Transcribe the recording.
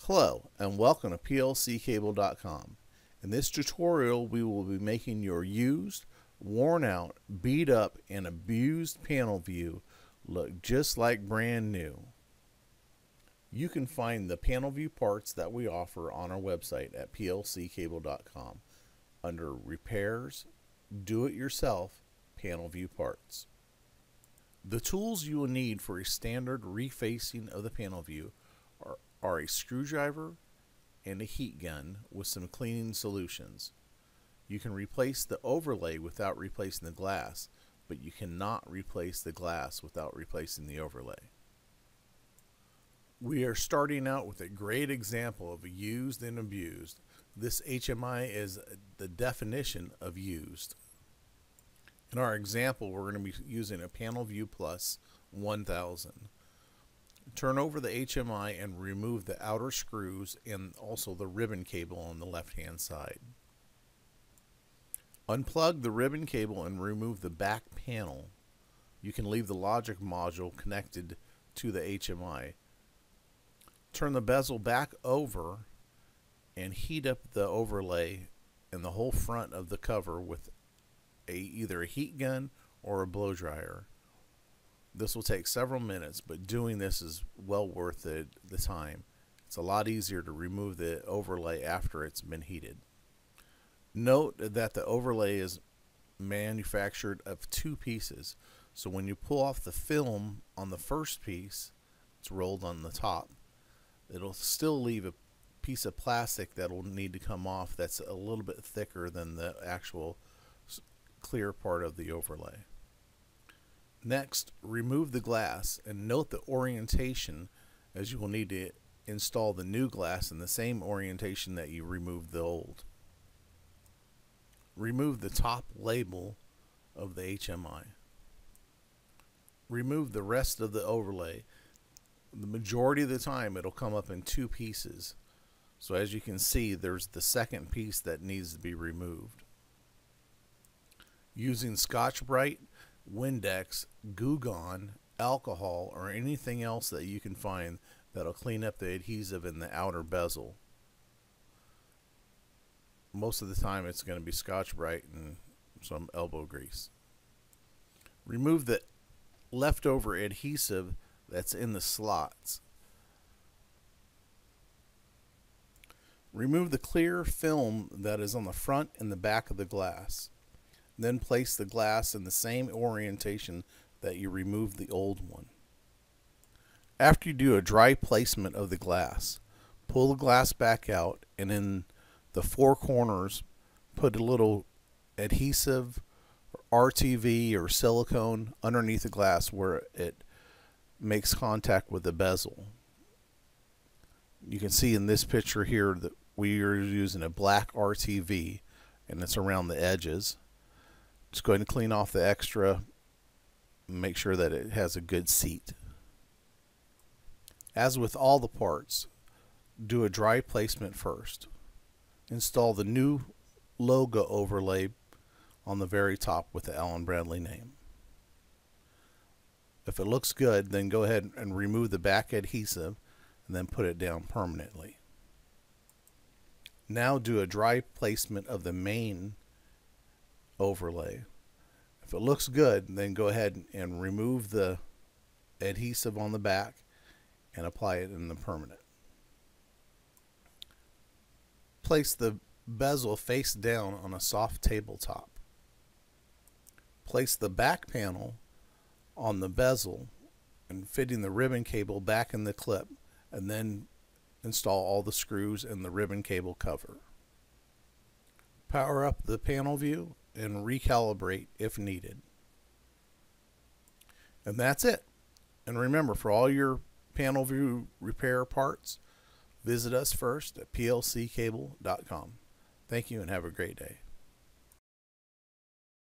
Hello and welcome to plccable.com. In this tutorial we will be making your used, worn out, beat up, and abused panel view look just like brand new. You can find the panel view parts that we offer on our website at plccable.com under Repairs, Do-It-Yourself, Panel View Parts. The tools you will need for a standard refacing of the panel view are a screwdriver and a heat gun with some cleaning solutions. You can replace the overlay without replacing the glass, but you cannot replace the glass without replacing the overlay. We are starting out with a great example of used and abused. This HMI is the definition of used. In our example, we're going to be using a Panel View Plus 1000. Turn over the HMI and remove the outer screws and also the ribbon cable on the left-hand side. Unplug the ribbon cable and remove the back panel. You can leave the logic module connected to the HMI. Turn the bezel back over and heat up the overlay and the whole front of the cover with either a heat gun or a blow dryer. This will take several minutes, but doing this is well worth the time. It's a lot easier to remove the overlay after it's been heated. Note that the overlay is manufactured of two pieces, so when you pull off the film on the first piece, it's rolled on the top, it'll still leave a piece of plastic that will need to come off that's a little bit thicker than the actual clear part of the overlay. Next, remove the glass and note the orientation, as you will need to install the new glass in the same orientation that you removed the old. Remove the top label of the HMI. Remove the rest of the overlay. The majority of the time it'll come up in two pieces. So as you can see, there's the second piece that needs to be removed. Using Scotch-Brite, Windex, Goo Gone, alcohol, or anything else that you can find that'll clean up the adhesive in the outer bezel. Most of the time it's going to be Scotch-Brite and some elbow grease. Remove the leftover adhesive that's in the slots. Remove the clear film that is on the front and the back of the glass. Then place the glass in the same orientation that you removed the old one. After you do a dry placement of the glass, pull the glass back out and in the four corners put a little adhesive, RTV or silicone underneath the glass where it makes contact with the bezel. You can see in this picture here that we are using a black RTV and it's around the edges. Just going to clean off the extra, make sure that it has a good seat. As with all the parts, do a dry placement first. Install the new logo overlay on the very top with the Allen Bradley name. If it looks good, then go ahead and remove the back adhesive and then put it down permanently. Now do a dry placement of the main overlay. If it looks good, then go ahead and remove the adhesive on the back and apply it in the permanent. Place the bezel face down on a soft tabletop. Place the back panel on the bezel and fitting the ribbon cable back in the clip, and then install all the screws and the ribbon cable cover. Power up the panel view and recalibrate if needed. And that's it. And remember, for all your panel view repair parts, visit us first at plccable.com. Thank you and have a great day.